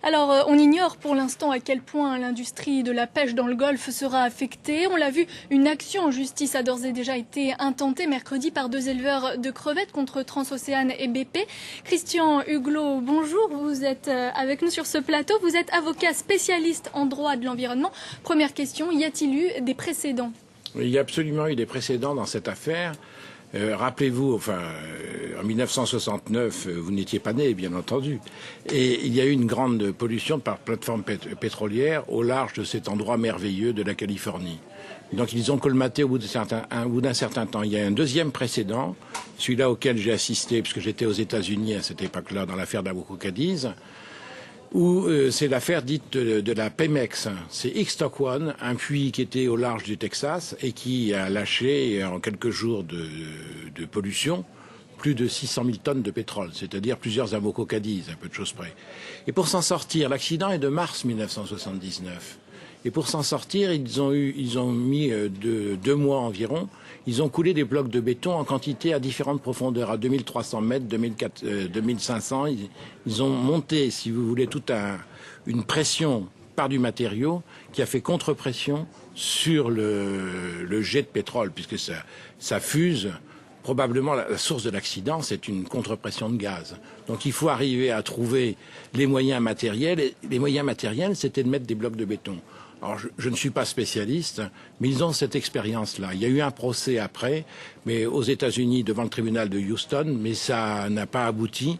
Alors, on ignore pour l'instant à quel point l'industrie de la pêche dans le Golfe sera affectée. On l'a vu, une action en justice a d'ores et déjà été intentée mercredi par 2 éleveurs de crevettes contre Transocéane et BP. Christian Huglot, bonjour, vous êtes avec nous sur ce plateau. Vous êtes avocat spécialiste en droit de l'environnement. Première question, y a-t-il eu des précédents? Il y a absolument eu des précédents dans cette affaire. Rappelez-vous, en 1969, vous n'étiez pas né, bien entendu, et il y a eu une grande pollution par plateforme pétrolière au large de cet endroit merveilleux de la Californie. Donc ils ont colmaté au bout d'un certain temps. Il y a un deuxième précédent, celui-là auquel j'ai assisté, puisque j'étais aux États-Unis à cette époque-là, dans l'affaire d'Amoco Cadiz, où c'est l'affaire dite de la Pemex. C'est Ixtoquan, un puits qui était au large du Texas et qui a lâché en quelques jours de pollution plus de 600 000 tonnes de pétrole, c'est-à-dire plusieurs Amoco Cadiz, à peu de choses près. Et pour s'en sortir, l'accident est de mars 1979. Et pour s'en sortir, ils ont mis 2 mois environ. Ils ont coulé des blocs de béton en quantité à différentes profondeurs, à 2300 mètres, 2500. Ils ont monté, si vous voulez, toute une pression par du matériau qui a fait contre-pression sur le jet de pétrole, puisque ça fuse. Probablement, la source de l'accident, c'est une contre-pression de gaz. Donc il faut arriver à trouver les moyens matériels. Et les moyens matériels, c'était de mettre des blocs de béton. Alors, je ne suis pas spécialiste, mais ils ont cette expérience-là. Il y a eu un procès après, mais aux États-Unis, devant le tribunal de Houston, mais ça n'a pas abouti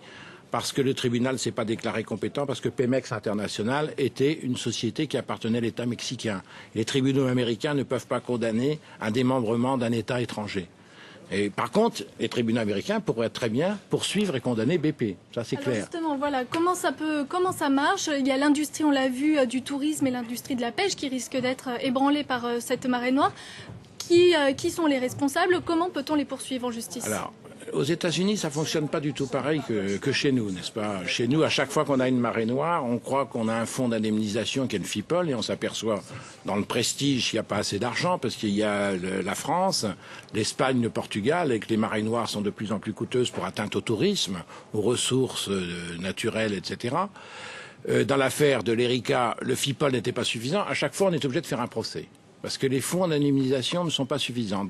parce que le tribunal ne s'est pas déclaré compétent, parce que Pemex International était une société qui appartenait à l'État mexicain. Les tribunaux américains ne peuvent pas condamner un démembrement d'un État étranger. Et par contre, les tribunaux américains pourraient très bien poursuivre et condamner BP. Ça, c'est clair. Justement, voilà, comment ça marche? Il y a l'industrie, on l'a vu, du tourisme et l'industrie de la pêche qui risque d'être ébranlée par cette marée noire. Qui sont les responsables? Comment peut-on les poursuivre en justice? Alors, aux États-Unis, ça fonctionne pas du tout pareil que chez nous, n'est-ce pas? Chez nous, à chaque fois qu'on a une marée noire, on croit qu'on a un fonds d'indemnisation qui est le FIPOL, et on s'aperçoit dans le Prestige qu'il n'y a pas assez d'argent, parce qu'il y a la France, l'Espagne, le Portugal, et que les marées noires sont de plus en plus coûteuses pour atteinte au tourisme, aux ressources naturelles, etc. Dans l'affaire de l'Erika, le FIPOL n'était pas suffisant. À chaque fois, on est obligé de faire un procès, parce que les fonds d'indemnisation ne sont pas suffisants.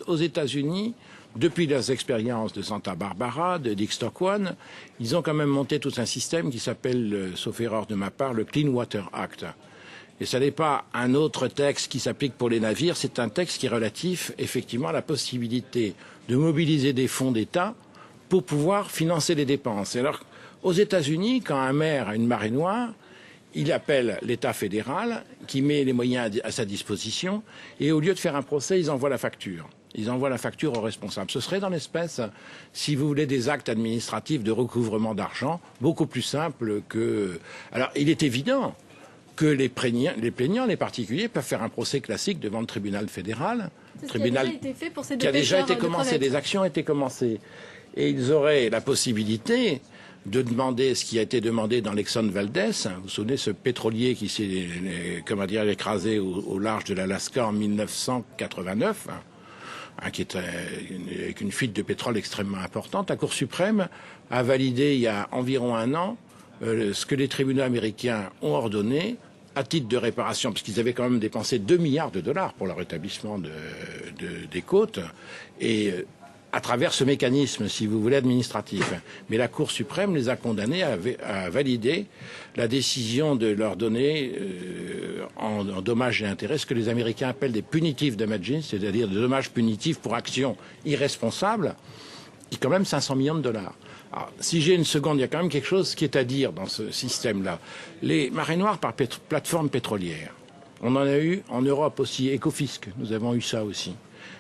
Aux États-Unis, depuis leurs expériences de Santa Barbara, de Ixtoquan, ils ont quand même monté tout un système qui s'appelle, sauf erreur de ma part, le Clean Water Act. Et ça n'est pas un autre texte qui s'applique pour les navires, c'est un texte qui est relatif, effectivement, à la possibilité de mobiliser des fonds d'État pour pouvoir financer les dépenses. Et alors, aux États-Unis, quand un maire a une marée noire, il appelle l'État fédéral qui met les moyens à sa disposition et au lieu de faire un procès, ils envoient la facture. Ils envoient la facture aux responsables. Ce serait dans l'espèce, si vous voulez, des actes administratifs de recouvrement d'argent, beaucoup plus simples que... Alors, il est évident que les plaignants, les particuliers, peuvent faire un procès classique devant le tribunal fédéral. Tribunal qui a déjà été fait pour ces deux qui a déjà été commencé, des actions ont été commencées. Et ils auraient la possibilité de demander ce qui a été demandé dans l'Exxon Valdez. Vous vous souvenez, ce pétrolier qui s'est, écrasé au large de l'Alaska en 1989, qui est avec une fuite de pétrole extrêmement importante. La Cour suprême a validé il y a environ 1 an ce que les tribunaux américains ont ordonné à titre de réparation, parce qu'ils avaient quand même dépensé 2 milliards de dollars pour le rétablissement des côtes, et à travers ce mécanisme, si vous voulez, administratif. Mais la Cour suprême les a condamnés à valider la décision de leur donner en dommages et intérêts ce que les Américains appellent des punitive damages, c'est-à-dire des dommages punitifs pour actions irresponsables, qui est quand même 500 millions de dollars. Alors, si j'ai une seconde, il y a quand même quelque chose qui est à dire dans ce système-là. Les marées noires par plateforme pétrolière, on en a eu en Europe aussi, Ecofisc, nous avons eu ça aussi.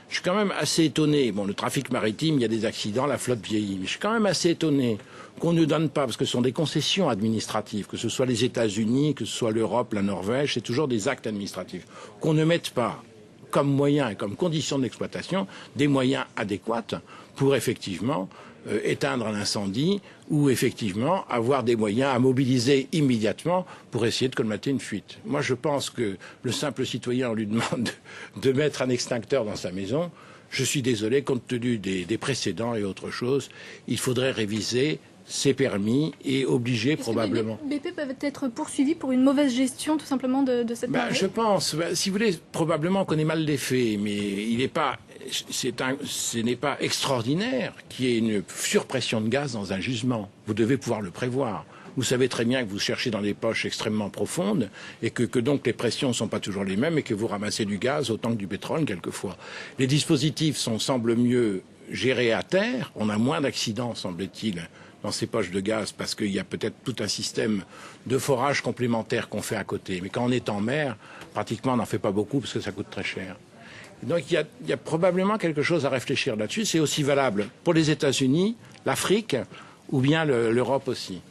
Je suis quand même assez étonné. Bon, le trafic maritime, il y a des accidents, la flotte vieillit. Mais je suis quand même assez étonné qu'on ne donne pas, parce que ce sont des concessions administratives, que ce soit les États-Unis, que ce soit l'Europe, la Norvège, c'est toujours des actes administratifs, qu'on ne mette pas comme moyen et comme condition d'exploitation des moyens adéquats pour effectivement éteindre un incendie ou effectivement avoir des moyens à mobiliser immédiatement pour essayer de colmater une fuite. Moi, je pense que le simple citoyen, on lui demande de mettre un extincteur dans sa maison. Je suis désolé, compte tenu des précédents et autre chose, il faudrait réviser c'est permis et obligé probablement. BP peuvent être poursuivis pour une mauvaise gestion tout simplement de cette marée. Je pense, si vous voulez, probablement on connaît mal les faits, mais il n'est pas, ce n'est pas extraordinaire qu'il y ait une surpression de gaz dans un gisement. Vous devez pouvoir le prévoir. Vous savez très bien que vous cherchez dans des poches extrêmement profondes et que donc les pressions ne sont pas toujours les mêmes et que vous ramassez du gaz autant que du pétrole quelquefois. Les dispositifs semblent mieux gérés à terre. On a moins d'accidents, semble-t-il, dans ces poches de gaz parce qu'il y a peut-être tout un système de forage complémentaire qu'on fait à côté. Mais quand on est en mer, pratiquement on n'en fait pas beaucoup parce que ça coûte très cher. Donc il y a probablement quelque chose à réfléchir là-dessus. C'est aussi valable pour les États-Unis, l'Afrique ou bien l'Europe aussi.